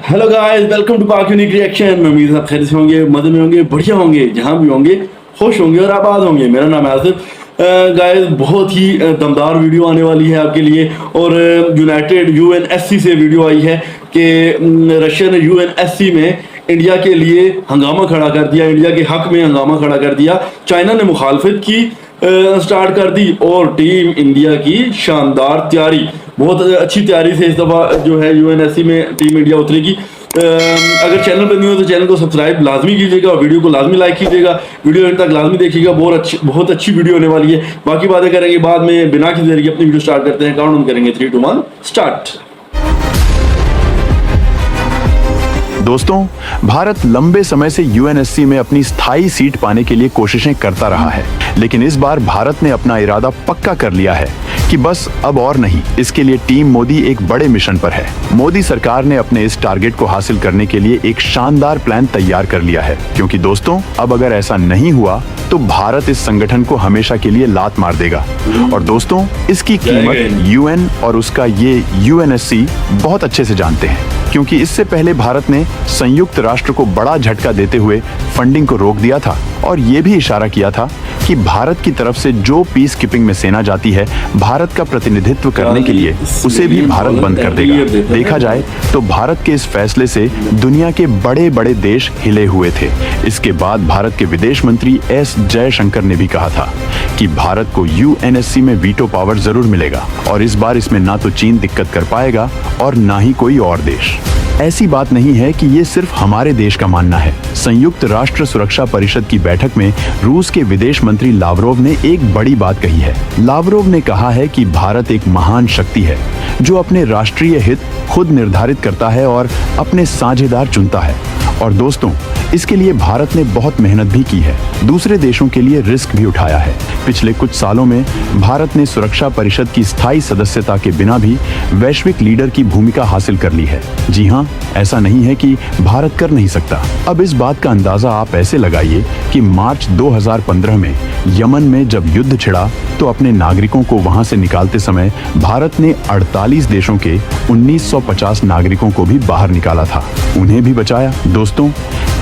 Hello guys, welcome to पाक unique reaction. उम्मीद है आप खैर से होंगे, मजे में होंगे, बढ़िया होंगे, जहां भी होंगे खुश होंगे और आबाद होंगे। मेरा नाम है आसिफ। गाइस, बहुत ही दमदार वीडियो आने वाली है आपके लिए। और यूनाइटेड यूएनएससी से वीडियो आई है कि रशिया ने यूएनएससी में इंडिया के लिए हंगामा खड़ा कर दिया, इंडिया के हक में हंगामा खड़ा कर दिया। चाइना ने मुखालफत की स्टार्ट कर दी और टीम इंडिया की शानदार तैयारी, बहुत अच्छी तैयारी से इस दफ़ा जो है यूएनएससी में टीम इंडिया उतरेगी। अगर चैनल पर नहीं हो तो चैनल को सब्सक्राइब लाजमी कीजिएगा और वीडियो को लाजमी लाइक कीजिएगा। वीडियो एंड तक लाजमी देखिएगा, बहुत अच्छी वीडियो होने वाली है। बाकी बातें करेंगे बाद में, बिना किसी देरी के अपनी वीडियो स्टार्ट करते हैं। काउंट करेंगे 3, 2, 1 स्टार्ट। दोस्तों, भारत लंबे समय से यूएनएससी में अपनी स्थायी सीट पाने के लिए कोशिशें करता रहा है, लेकिन इस बार भारत ने अपना इरादा पक्का कर लिया है कि बस अब और नहीं। इसके लिए टीम मोदी एक बड़े मिशन पर है। मोदी सरकार ने अपने इस टारगेट को हासिल करने के लिए एक शानदार प्लान तैयार कर लिया है, क्योंकि दोस्तों अब अगर ऐसा नहीं हुआ तो भारत इस संगठन को हमेशा के लिए लात मार देगा। और दोस्तों, इसकी कीमत यूएन और उसका ये यूएनएससी बहुत अच्छे से जानते हैं, क्योंकि इससे पहले भारत ने संयुक्त राष्ट्र को बड़ा झटका देते हुए फंडिंग को रोक दिया था और ये भी इशारा किया था कि भारत की तरफ से जो पीस कीपिंग में सेना जाती है, भारत का प्रतिनिधित्व करने के लिए उसे भी भारत बंद कर देगा। देखा जाए तो भारत के इस फैसले से दुनिया के बड़े बड़े देश हिले हुए थे। इसके बाद भारत के विदेश मंत्री एस जयशंकर ने भी कहा था कि भारत को यूएनएससी में वीटो पावर जरूर मिलेगा और इस बार इसमें ना तो चीन दिक्कत कर पाएगा और ना ही कोई और देश। ऐसी बात नहीं है कि ये सिर्फ हमारे देश का मानना है। संयुक्त राष्ट्र सुरक्षा परिषद की बैठक में रूस के विदेश मंत्री लावरोव ने एक बड़ी बात कही है। लावरोव ने कहा है कि भारत एक महान शक्ति है जो अपने राष्ट्रीय हित खुद निर्धारित करता है और अपने साझेदार चुनता है। और दोस्तों, इसके लिए भारत ने बहुत मेहनत भी की है, दूसरे देशों के लिए रिस्क भी उठाया है। पिछले कुछ सालों में भारत ने सुरक्षा परिषद की स्थायी सदस्यता के बिना भी वैश्विक लीडर की भूमिका हासिल कर ली है। जी हाँ, ऐसा नहीं है कि भारत कर नहीं सकता। अब इस बात का अंदाजा आप ऐसे लगाइए कि मार्च 2015 में यमन में जब युद्ध छिड़ा तो अपने नागरिकों को वहां से निकालते समय भारत ने 48 देशों के 1950 नागरिकों को भी बाहर निकाला था, उन्हें भी बचाया। दोस्तों,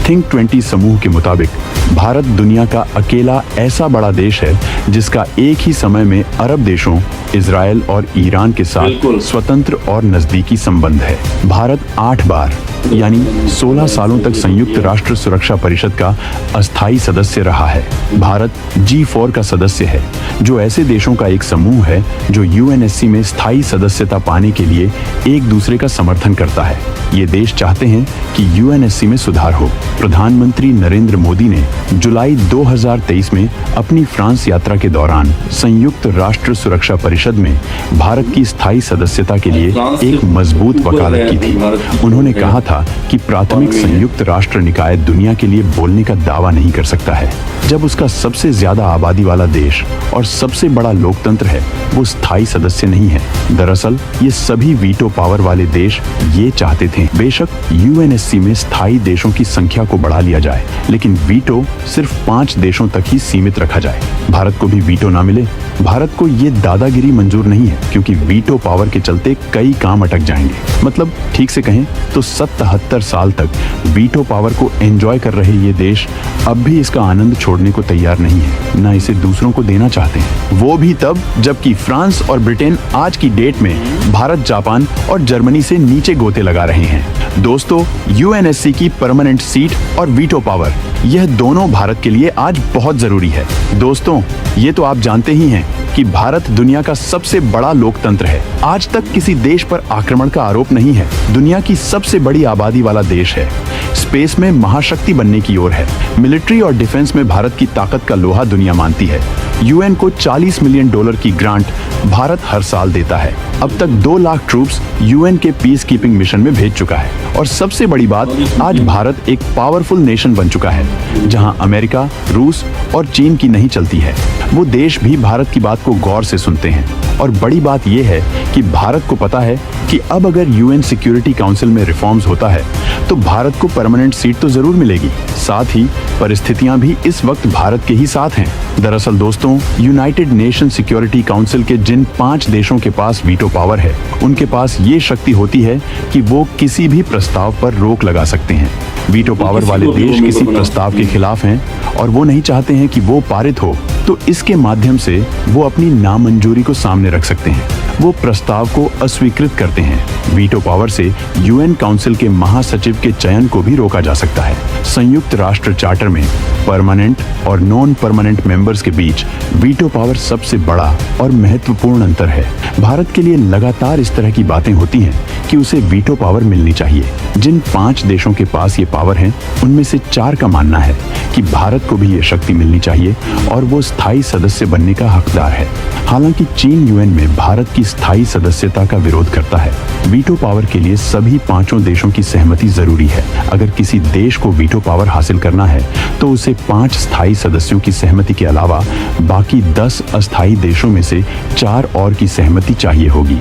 थिंक 20 समूह के मुताबिक भारत दुनिया का अकेला ऐसा बड़ा देश है जिसका एक ही समय में अरब देशों, इजराइल और ईरान के साथ स्वतंत्र और नजदीकी संबंध है। भारत 8 बार यानी 16 सालों तक संयुक्त राष्ट्र सुरक्षा परिषद का अस्थायी सदस्य रहा है। भारत G4 का सदस्य है, जो ऐसे देशों का एक समूह है जो यूएनएससी में स्थायी सदस्यता पाने के लिए एक दूसरे का समर्थन करता है। ये देश चाहते हैं कि यूएनएससी में सुधार हो। प्रधानमंत्री नरेंद्र मोदी ने जुलाई 2023 में अपनी फ्रांस यात्रा के दौरान संयुक्त राष्ट्र सुरक्षा परिषद में भारत की स्थायी सदस्यता के लिए एक मजबूत वकालत की थी। उन्होंने कहा था कि प्राथमिक संयुक्त राष्ट्र निकाय दुनिया के लिए बोलने का दावा नहीं कर सकता है जब उसका सबसे ज्यादा आबादी वाला देश और सबसे बड़ा लोकतंत्र है वो स्थायी सदस्य नहीं है। दरअसल ये सभी वीटो पावर वाले देश ये चाहते थे, बेशक यूएनएससी में स्थायी देशों की संख्या को बढ़ा लिया जाए, लेकिन वीटो सिर्फ 5 देशों तक ही सीमित रखा जाए। भारत को भी वीटो ना मिले। भारत को ये दादागिरी मंजूर नहीं है, क्योंकि वीटो पावर के चलते कई काम अटक जाएंगे। मतलब ठीक से कहें तो 77 साल तक वीटो पावर को एंजॉय कर रहे ये देश अब भी इसका आनंद छोड़ने को तैयार नहीं है, ना इसे दूसरों को देना चाहते हैं। वो भी तब जबकि फ्रांस और ब्रिटेन आज की डेट में भारत, जापान और जर्मनी से नीचे गोते लगा रहे हैं। दोस्तों, यूएनएससी की परमानेंट सीट और वीटो पावर, यह दोनों भारत के लिए आज बहुत जरूरी है। दोस्तों, ये तो आप जानते ही हैं कि भारत दुनिया का सबसे बड़ा लोकतंत्र है। आज तक किसी देश पर आक्रमण का आरोप नहीं है। दुनिया की सबसे बड़ी आबादी वाला देश है। स्पेस में महाशक्ति बनने की ओर है। मिलिट्री और डिफेंस में भारत की ताकत का लोहा दुनिया मानती है। यूएन को $40 मिलियन की ग्रांट भारत हर साल देता है। अब तक 2 लाख ट्रूप्स यूएन के पीस कीपिंग मिशन में भेज चुका है। और सबसे बड़ी बात, आज भारत एक पावरफुल नेशन बन चुका है, जहां अमेरिका, रूस और चीन की नहीं चलती है। वो देश भी भारत की बात को गौर से सुनते हैं। और बड़ी बात यह है कि भारत को पता है कि अब अगर यूएन सिक्योरिटी काउंसिल में रिफॉर्म्स होता है तो भारत को परमानेंट सीट तो जरूर मिलेगी, साथ ही परिस्थितियां भी इस वक्त भारत के ही साथ हैं। दरअसल दोस्तों, दोस्तों, यूनाइटेड नेशन सिक्योरिटी काउंसिल के जिन 5 देशों के पास वीटो पावर है, उनके पास ये शक्ति होती है कि वो किसी भी प्रस्ताव पर रोक लगा सकते हैं। वीटो पावर वाले देश किसी प्रस्ताव के खिलाफ हैं और वो नहीं चाहते हैं कि वो पारित हो, तो इसके माध्यम से वो अपनी नामंजूरी को सामने रख सकते हैं। वो प्रस्ताव को अस्वीकृत करते हैं। वीटो पावर से यूएन काउंसिल के महासचिव के चयन को भी रोका जा सकता है। संयुक्त राष्ट्र चार्टर में परमानेंट और नॉन परमानेंट मेंबर्स के बीच वीटो पावर सबसे बड़ा और महत्वपूर्ण अंतर है। भारत के लिए लगातार इस तरह की बातें होती हैं कि उसे वीटो पावर मिलनी चाहिए। जिन 5 देशों के पास ये पावर है, उनमें से 4 का मानना है कि भारत को भी ये शक्ति मिलनी चाहिए और वो स्थायी सदस्य बनने का हकदार है। हालांकि चीन यूएन में भारत की स्थायी सदस्यता का विरोध करता है। वीटो पावर के लिए सभी 5 देशों की सहमति जरूरी है। अगर किसी देश को वीटो पावर हासिल करना है तो उसे 5 स्थायी सदस्यों की सहमति के अलावा बाकी 10 अस्थायी देशों में से 4 और की सहमति चाहिए होगी।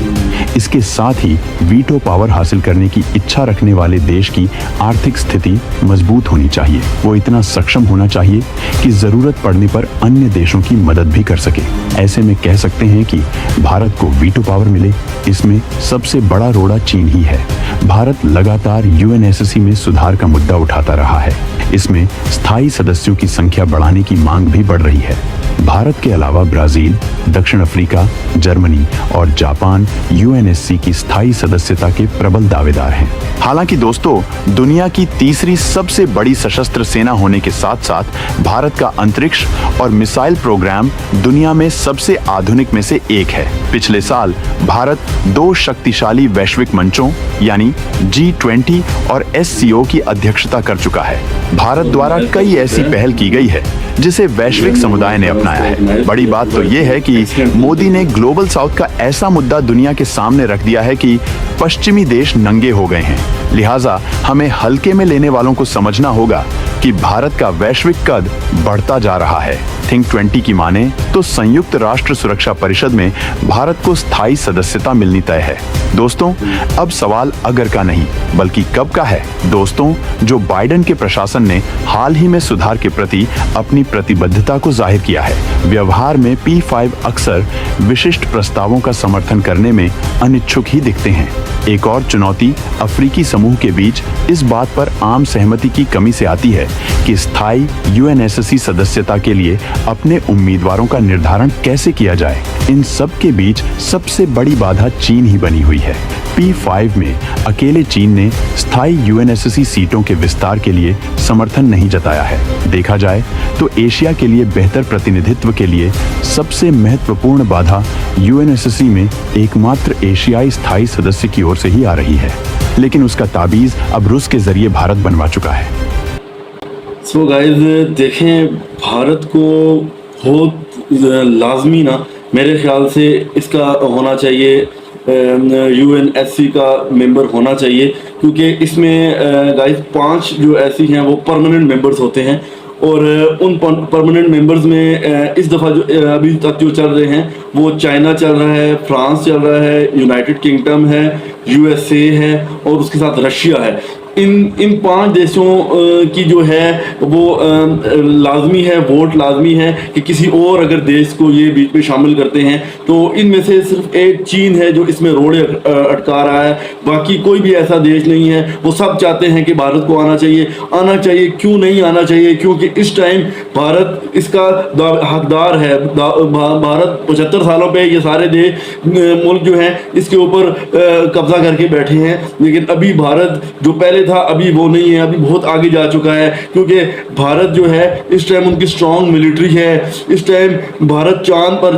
इसके साथ ही वीटो पावर हासिल करने की इच्छा रखने वाले देश की आर्थिक स्थिति मजबूत होनी चाहिए। वो इतना सक्षम होना चाहिए कि जरूरत पड़ने पर अन्य देशों की मदद भी कर सके। ऐसे में कह सकते हैं कि भारत को वीटो पावर मिले, इसमें सबसे बड़ा रोड़ा चीन ही है। भारत लगातार यूएनएससी में सुधार का मुद्दा उठाता रहा है। इसमें स्थायी सदस्यों की संख्या बढ़ाने की मांग भी बढ़ रही है। भारत के अलावा ब्राजील, दक्षिण अफ्रीका, जर्मनी और जापान यूएनएससी की स्थायी सदस्यता के प्रबल दावेदार हैं। हालांकि दोस्तों, दुनिया की तीसरी सबसे बड़ी सशस्त्र सेना होने के साथ साथ भारत का अंतरिक्ष और मिसाइल प्रोग्राम दुनिया में सबसे आधुनिक में से एक है। पिछले साल भारत 2 शक्तिशाली वैश्विक मंचों यानी G20 और SCO की अध्यक्षता कर चुका है। भारत द्वारा कई ऐसी पहल की गई है जिसे वैश्विक समुदाय ने अपनाया है। बड़ी बात तो ये है कि मोदी ने ग्लोबल साउथ का ऐसा मुद्दा दुनिया के सामने रख दिया है कि पश्चिमी देश नंगे हो गए हैं। लिहाजा हमें हल्के में लेने वालों को समझना होगा कि भारत का वैश्विक कद बढ़ता जा रहा है। थिंक 20 की माने तो संयुक्त राष्ट्र सुरक्षा परिषद में भारत को स्थायी सदस्यता मिलनी तय है। दोस्तों, अब सवाल अगर का नहीं बल्कि कब का है। दोस्तों, जो बाइडेन के प्रशासन ने हाल ही में सुधार के प्रति अपनी प्रतिबद्धता को जाहिर किया है। व्यवहार में P5 अक्सर विशिष्ट प्रस्तावों का समर्थन करने में अनिच्छुक ही दिखते हैं। एक और चुनौती अफ्रीकी समूह के बीच इस बात पर आम सहमति की कमी से आती है कि स्थायी यूएनएससी सदस्यता के लिए अपने उम्मीदवारों का निर्धारण कैसे किया जाए। इन सब के बीच सबसे बड़ी बाधा चीन ही बनी हुई है। P5 में अकेले चीन ने स्थायी यूएनएससी सीटों के विस्तार के लिए समर्थन नहीं जताया है। देखा जाए तो एशिया के लिए बेहतर प्रतिनिधित्व के लिए सबसे महत्वपूर्ण बाधा यूएनएससी में एकमात्र एशियाई स्थायी सदस्य की ओर से ही आ रही है, लेकिन उसका ताबीज अब रूस के जरिए भारत बनवा चुका है। सो गाइस, देखें, भारत को बहुत लाजमी ना मेरे ख्याल से इसका होना चाहिए, यूएनएससी का मेंबर होना चाहिए, क्योंकि इसमें गाइस 5 जो ऐसी हैं वो परमानेंट मेंबर्स होते हैं और उन परमानेंट मेंबर्स में इस दफ़ा जो अभी तक जो चल रहे हैं वो चाइना चल रहा है, फ्रांस चल रहा है, यूनाइटेड किंगडम है, यूएसए है और उसके साथ रशिया है। इन 5 देशों की जो है वो लाजमी है, वोट लाजमी है कि किसी और अगर देश को ये बीच में शामिल करते हैं तो इनमें से सिर्फ एक चीन है जो इसमें रोड़े अटका रहा है। बाकी कोई भी ऐसा देश नहीं है। वो सब चाहते हैं कि भारत को आना चाहिए। क्यों नहीं आना चाहिए? क्योंकि इस टाइम भारत इसका हकदार है। भारत 75 सालों पे ये सारे मुल्क जो हैं इसके ऊपर कब्जा करके बैठे हैं, लेकिन अभी भारत जो पहले था अभी वो नहीं है, अभी बहुत आगे जा चुका है, क्योंकि भारत जो है इस टाइम उनकी स्ट्रॉन्ग मिलिट्री है। इस टाइम भारत चांद पर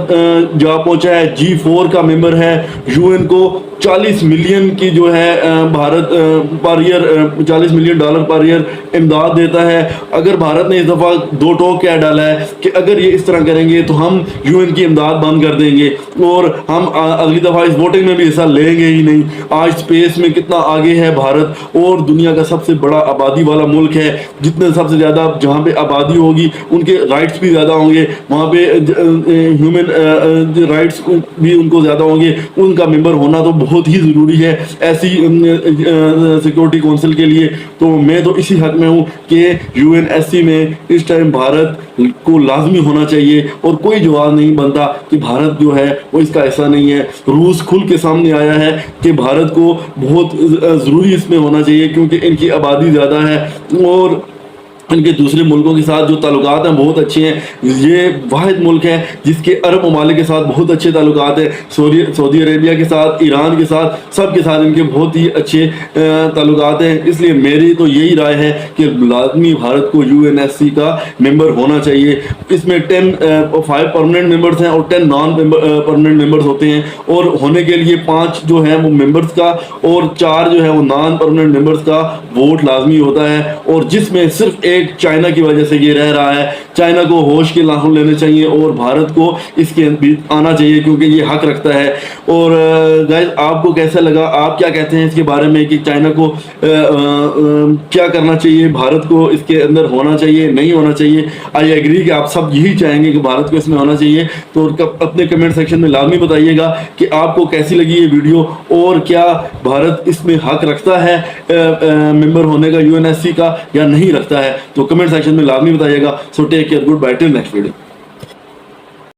जा पहुंचा है, G4 का मेंबर है, यूएन को 40 मिलियन की जो है Bharat per year $40 million per year इमदाद देता है। अगर भारत ने इस दफ़ा 2 टोक क्या डाला है कि अगर ये इस तरह करेंगे तो हम यूएन की इमदाद बंद कर देंगे और हम अगली दफ़ा इस वोटिंग में भी हिस्सा लेंगे ही नहीं। आज स्पेस में कितना आगे है भारत और दुनिया का सबसे बड़ा आबादी वाला मुल्क है। जितने सबसे ज़्यादा जहाँ पे आबादी होगी उनके राइट्स भी ज़्यादा होंगे, वहाँ पे ह्यूमन राइट्स भी उनको ज़्यादा होंगे। उनका मेंबर होना तो बहुत बहुत ही ज़रूरी है ऐसी सिक्योरिटी काउंसिल के लिए। तो मैं तो इसी हक में हूँ कि यूएनएससी में इस टाइम भारत को लाजमी होना चाहिए और कोई जवाब नहीं बनता कि भारत जो है वो इसका ऐसा नहीं है। रूस खुल के सामने आया है कि भारत को बहुत ज़रूरी इसमें होना चाहिए क्योंकि इनकी आबादी ज़्यादा है और इनके दूसरे मुल्कों के साथ जो ताल्लुकात हैं बहुत अच्छे हैं। ये वाहिद मुल्क है जिसके अरब ममालिक के साथ बहुत अच्छे ताल्लुकात हैं, सऊदी अरेबिया के साथ, ईरान के साथ, सब के साथ इनके बहुत ही अच्छे ताल्लुकात हैं। इसलिए मेरी तो यही राय है कि लाजमी भारत को यूएनएससी का मेंबर होना चाहिए। इसमें 5 परमानेंट मेंबर्स हैं और 10 नॉन परमानेंट मेंबर्स होते हैं और होने के लिए 5 जो है वो मेंबर्स का और 4 जो है वो नॉन परमानेंट मेंबर्स का वोट लाजमी होता है। और जिसमें सिर्फ एक चाइना की वजह से ये रह रहा है। चाइना को होश के लाहौं लेने चाहिए और भारत को इसके भी आना चाहिए क्योंकि ये हक रखता है। और गाइस आपको कैसा लगा, आप क्या कहते हैं इसके बारे में कि चाइना को क्या करना चाहिए, भारत को इसके अंदर होना चाहिए, नहीं होना चाहिए? आई एग्री कि आप सब यही चाहेंगे कि भारत को इसमें होना चाहिए। तो अपने कमेंट सेक्शन में लाजमी बताइएगा कि आपको कैसी लगी ये वीडियो और क्या भारत इसमें हक रखता है मेंबर होने का यूएनएससी का या नहीं रखता है। तो कमेंट सेक्शन में लाजमी बताइएगा। So take care, good bye, till next video.